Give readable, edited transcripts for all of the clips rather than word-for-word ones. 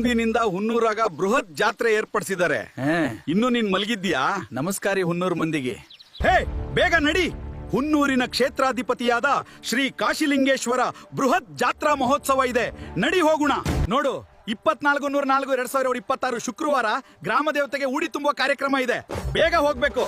ಇಂದಿನಿಂದ ಹುನ್ನೂರಾಗ ಬೃಹತ್ ಜಾತ್ರೆ ಏರ್ಪಡಿಸಿದ್ದಾರೆ. ಇನ್ನು ನೀನ್ ಮಲಗಿದ್ಯಾ? ನಮಸ್ಕಾರಿ ಹುನ್ನೂರು ಮಂದಿಗೆ. ಹೇ, ಬೇಗ ನಡಿ. ಹುನ್ನೂರಿನ ಕ್ಷೇತ್ರಾಧಿಪತಿಯಾದ ಶ್ರೀ ಕಾಶಿಲಿಂಗೇಶ್ವರ ಬೃಹತ್ ಜಾತ್ರಾ ಮಹೋತ್ಸವ ಇದೆ. ನಡಿ ಹೋಗೋಣ. ನೋಡು, 24/4/2026 ಶುಕ್ರವಾರ ಗ್ರಾಮ ದೇವತೆಗೆ ಉಡಿ ತುಂಬುವ ಕಾರ್ಯಕ್ರಮ ಇದೆ. ಬೇಗ ಹೋಗ್ಬೇಕು.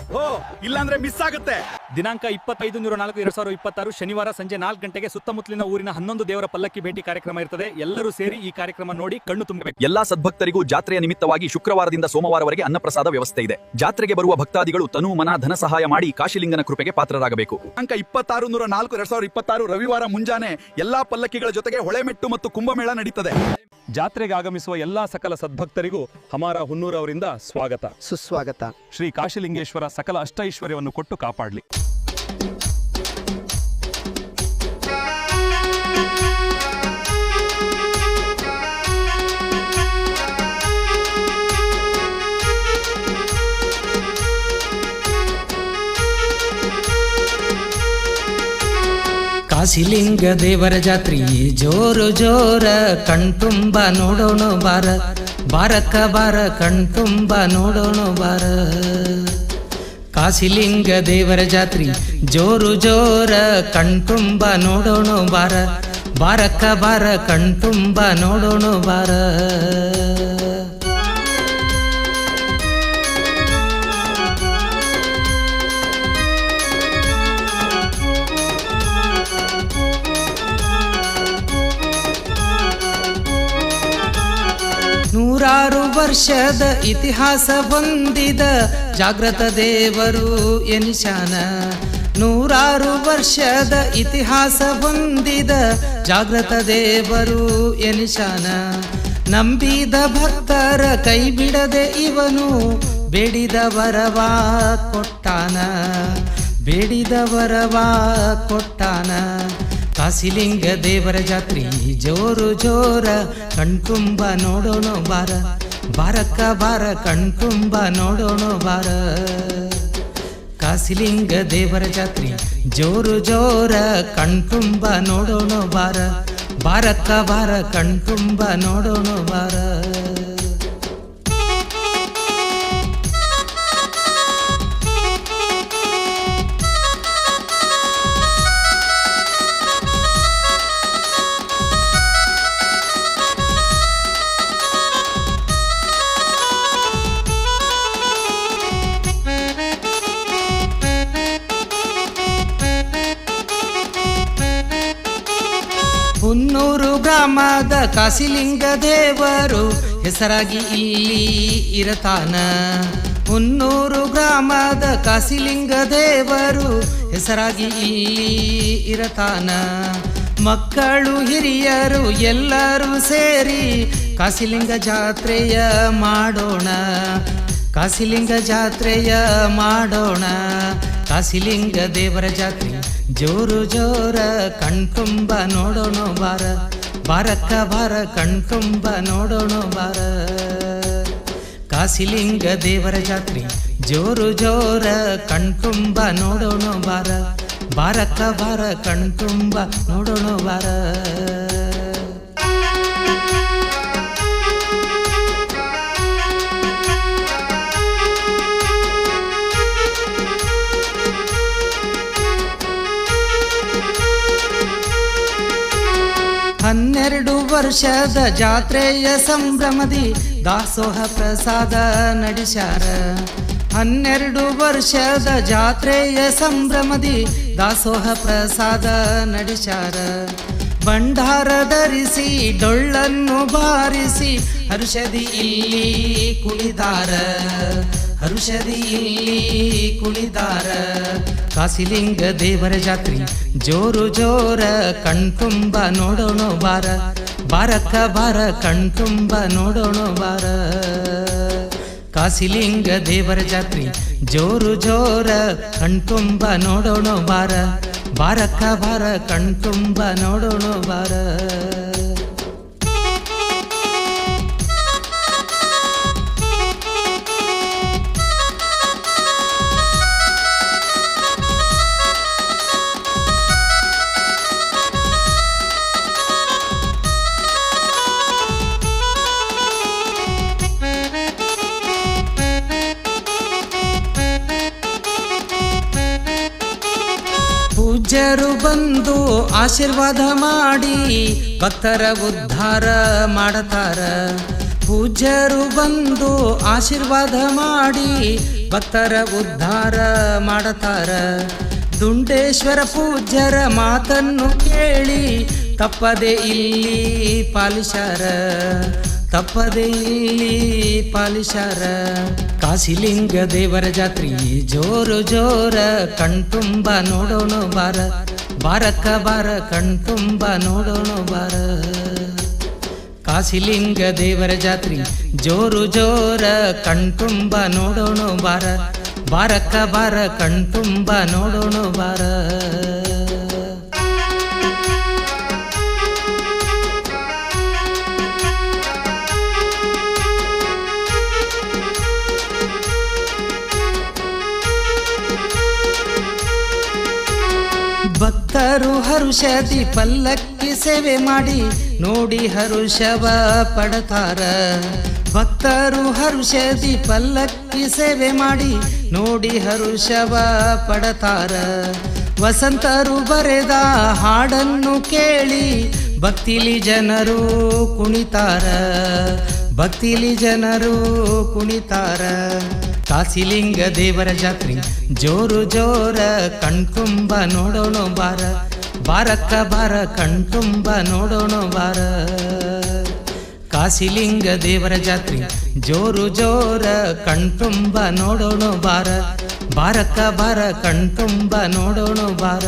ಇಲ್ಲಾಂದ್ರೆ ಮಿಸ್ ಆಗುತ್ತೆ. ದಿನಾಂಕ 25/4/2026 ಶನಿವಾರ ಸಂಜೆ 4 ಗಂಟೆಗೆ ಸುತ್ತಮುತ್ತಲಿನ ಊರಿನ 11 ದೇವರ ಪಲ್ಲಕ್ಕಿ ಭೇಟಿ ಕಾರ್ಯಕ್ರಮ ಇರ್ತದೆ. ಎಲ್ಲರೂ ಸೇರಿ ಈ ಕಾರ್ಯಕ್ರಮ ನೋಡಿ ಕಣ್ಣು ತುಂಬಬೇಕು. ಎಲ್ಲಾ ಸದ್ಭಕ್ತರಿಗೂ ಜಾತ್ರೆಯ ನಿಮಿತ್ತವಾಗಿ ಶುಕ್ರವಾರದಿಂದ ಸೋಮವಾರವರೆಗೆ ಅನ್ನಪ್ರಸಾದ ವ್ಯವಸ್ಥೆ ಇದೆ. ಜಾತ್ರೆಗೆ ಬರುವ ಭಕ್ತಾದಿಗಳು ತನು ಮನ ಧನ ಸಹಾಯ ಮಾಡಿ ಕಾಶಿಲಿಂಗನ ಕೃಪೆಗೆ ಪಾತ್ರರಾಗಬೇಕು. ದಿನಾಂಕ 26/4/2026 ರವಿವಾರ ಮುಂಜಾನೆ ಎಲ್ಲಾ ಪಲ್ಲಕ್ಕಿಗಳ ಜೊತೆಗೆ ಹೊಳೆಮೆಟ್ಟು ಮತ್ತು ಕುಂಭಮೇಳ ನಡೀತದೆ. ಜಾತ್ರೆಗೆ ಆಗಮಿಸುವ ಎಲ್ಲಾ ಸಕಲ ಸದ್ಭಕ್ತರಿಗೂ ಹಮಾರ ಹುನ್ನೂರ್ ಅವರಿಂದ ಸ್ವಾಗತ, ಸುಸ್ವಾಗತ. ಶ್ರೀ ಕಾಶಿಲಿಂಗೇಶ್ವರ ಸಕಲ ಅಷ್ಟೈಶ್ವರ್ಯವನ್ನು ಕೊಟ್ಟು ಕಾಪಾಡಲಿ. ಕಾಶಿಲಿಂಗ ದೇವರ ಜಾತ್ರಿ ಜೋರು ಜೋರ ಕಣ್ತುಂಬ ನೋಡೋಣ ಬಾರ, ಬಾರಕ್ಕ ಬಾರ ಕಣ್ತುಂಬ ನೋಡೋಣ ಬಾರ. ಕಾಶಿಲಿಂಗ ದೇವರ ಜಾತ್ರಿ ಜೋರು ಜೋರ ಕಣ್ತುಂಬ ನೋಡೋಣ ಬಾರ, ಬಾರಕ್ಕ ಬಾರ ಕಣ್ತುಂಬ ನೋಡೋಣ ಬಾರ. ನೂರಾರು ವರ್ಷದ ಇತಿಹಾಸ ಹೊಂದಿದ ಜಾಗೃತ ದೇವರು ಎನಿಶಾನ. ನೂರಾರು ವರ್ಷದ ಇತಿಹಾಸ ಹೊಂದಿದ ಜಾಗೃತ ದೇವರು ಎನಿಶಾನ. ನಂಬಿದ ಭಕ್ತರ ಕೈ ಬಿಡದೆ ಇವನು ಬೇಡಿದ ವರವ ಕೊಟ್ಟಾನ, ಬೇಡಿದ ವರವ ಕೊಟ್ಟಾನ. ಕಾಶಿಲಿಂಗ ದೇವರ ಜಾತ್ರಿ ಜೋರು ಜೋರ ಕಣ್ತುಂಬ ನೋಡೋಣ ಬಾರ, ಬಾರಕ್ಕ ಬಾರ ಕಣ್ತುಂಬ ನೋಡೋಣ ಬಾರ. ಕಾಶಿಲಿಂಗ ದೇವರ ಜಾತ್ರಿ ಜೋರು ಜೋರ ಕಣ್ತುಂಬ ನೋಡೋಣ ಬಾರ, ಬಾರಕ್ಕ ಬಾರ ಕಣ್ತುಂಬ ನೋಡೋಣ ಬಾರ. ಹುನ್ನೂರು ಗ್ರಾಮದ ಕಾಶಿಲಿಂಗ ದೇವರು ಹೆಸರಾಗಿ ಇಲ್ಲಿ ಇರತಾನ. ಹುನ್ನೂರು ಗ್ರಾಮದ ಕಾಶಿಲಿಂಗ ದೇವರು ಹೆಸರಾಗಿ ಇಲ್ಲಿ ಇರತಾನ. ಮಕ್ಕಳು ಹಿರಿಯರು ಎಲ್ಲರೂ ಸೇರಿ ಕಾಶಿಲಿಂಗ ಜಾತ್ರೆಯ ಮಾಡೋಣ, ಕಾಶಿಲಿಂಗ ಜಾತ್ರೆಯ ಮಾಡೋಣ. ಕಾಶಿಲಿಂಗ ದೇವರ ಜಾತ್ರೆ ಜೋರು ಜೋರ ಕಣ್ತುಂಬ ನೋಡೋಣ ಬಾರ, ಬಾರಕ್ಕ ಬಾರ ಕಣ್ತುಂಬ ನೋಡೋಣ ಬಾರ. ಕಾಶಿಲಿಂಗ ದೇವರ ಜಾತ್ರೆ ಜೋರು ಜೋರ ಕಣ್ತುಂಬ ನೋಡೋಣ ಬಾರ, ಬಾರಕ್ಕ ಬಾರ ಕಣ್ತುಂಬ ನೋಡೋಣ ಬಾರ. ಹನ್ನೆರಡು ವರ್ಷದ ಜಾತ್ರೆಯ ಸಂಭ್ರಮದಿ ದಾಸೋಹ ಪ್ರಸಾದ ನಡೆಸ್ಯಾರ. 12 ವರ್ಷದ ಜಾತ್ರೆಯ ಸಂಭ್ರಮದಿ ದಾಸೋಹ ಪ್ರಸಾದ ನಡೆಸ್ಯಾರ. ಭಂಡಾರ ಧರಿಸಿ ಡೊಳ್ಳನ್ನು ಬಾರಿಸಿ ಹರುಷದಿ ಇಲ್ಲಿ ಕುಣಿದಾರ, ಹರುಷದಿ ಇಲ್ಲಿ ಕುಣಿದಾರ. ಕಾಶಿಲಿಂಗ ದೇವರ ಜಾತ್ರೆ ಜೋರು ಜೋರ ಕಣ್ತುಂಬ ನೋಡೋಣ ಬಾರ, ಬಾರಕ್ಕ ಬಾರ ಕಣ್ತುಂಬ ನೋಡೋಣ ಬಾರ. ಕಾಶಿಲಿಂಗ ದೇವರ ಜಾತ್ರೆ ಜೋರು ಜೋರ ಕಣ್ತುಂಬ ನೋಡೋಣ ಬಾರ, ಬಾರಕ್ಕ ಬಾರ ಕಣ್ತುಂಬ ನೋಡೋಣ ಬಾರ. ಪೂಜ್ಯರು ಬಂದು ಆಶೀರ್ವಾದ ಮಾಡಿ ಭಕ್ತರ ಉದ್ಧಾರ ಮಾಡತಾರ. ಪೂಜ್ಯರು ಬಂದು ಆಶೀರ್ವಾದ ಮಾಡಿ ಭಕ್ತರ ಉದ್ಧಾರ ಮಾಡತಾರ. ದುಂಡೇಶ್ವರ ಪೂಜ್ಯರ ಮಾತನ್ನು ಕೇಳಿ ತಪ್ಪದೆ ಇಲ್ಲಿ ಪಾಲಿಸಾರ, ತಪ್ಪದೆ ಇಲ್ಲಿ ಪಾಲಿಸಾರ. ಕಾಶಿಲಿಂಗ ದೇವರ ಜಾತ್ರೆ ಜೋರು ಜೋರ ಕಣ್ತುಂಬ ನೋಡೋಣ ಬಾರ, ಬಾರಕ್ಕ ಬಾರ ಕಣ್ತುಂಬ ನೋಡೋಣ ಬಾರ. ಕಾಶಿಲಿಂಗ ದೇವರ ಜಾತ್ರೆ ಜೋರು ಜೋರ ಕಣ್ತುಂಬ ನೋಡೋಣ ಬಾರ, ಬಾರಕ್ಕ ಬಾರ ಕಣ್ತುಂಬ ನೋಡೋಣ ಬಾರ. ಭಕ್ತರು ಹರುಷದಿ ಪಲ್ಲಕ್ಕಿ ಸೇವೆ ಮಾಡಿ ನೋಡಿ ಹರುಷವ ಪಡತಾರ. ಭಕ್ತರು ಹರುಷದಿ ಪಲ್ಲಕ್ಕಿ ಸೇವೆ ಮಾಡಿ ನೋಡಿ ಹರುಷವ ಪಡತಾರ. ವಸಂತರು ಬರೆದ ಹಾಡನ್ನು ಕೇಳಿ ಭಕ್ತಿಲಿ ಜನರು ಕುಣಿತಾರ, ಭಕ್ತಿಲಿ ಜನರು ಕುಣಿತಾರ. ಕಾಶಿಲಿಂಗ ದೇವರ ಜಾತ್ರೆ ಜೋರು ಜೋರ ಕಣ್ತುಂಬ ನೋಡೋಣ ಬಾರ, ಬಾರಕ್ಕ ಬಾರ ಕಣ್ತುಂಬ ನೋಡೋಣ ಬಾರ. ಕಾಶಿಲಿಂಗ ದೇವರ ಜಾತ್ರೆ ಜೋರು ಜೋರ ಕಣ್ತುಂಬ ನೋಡೋಣ ಬಾರ, ಬಾರಕ್ಕ ಬಾರ ಕಣ್ತುಂಬ ನೋಡೋಣ ಬಾರ.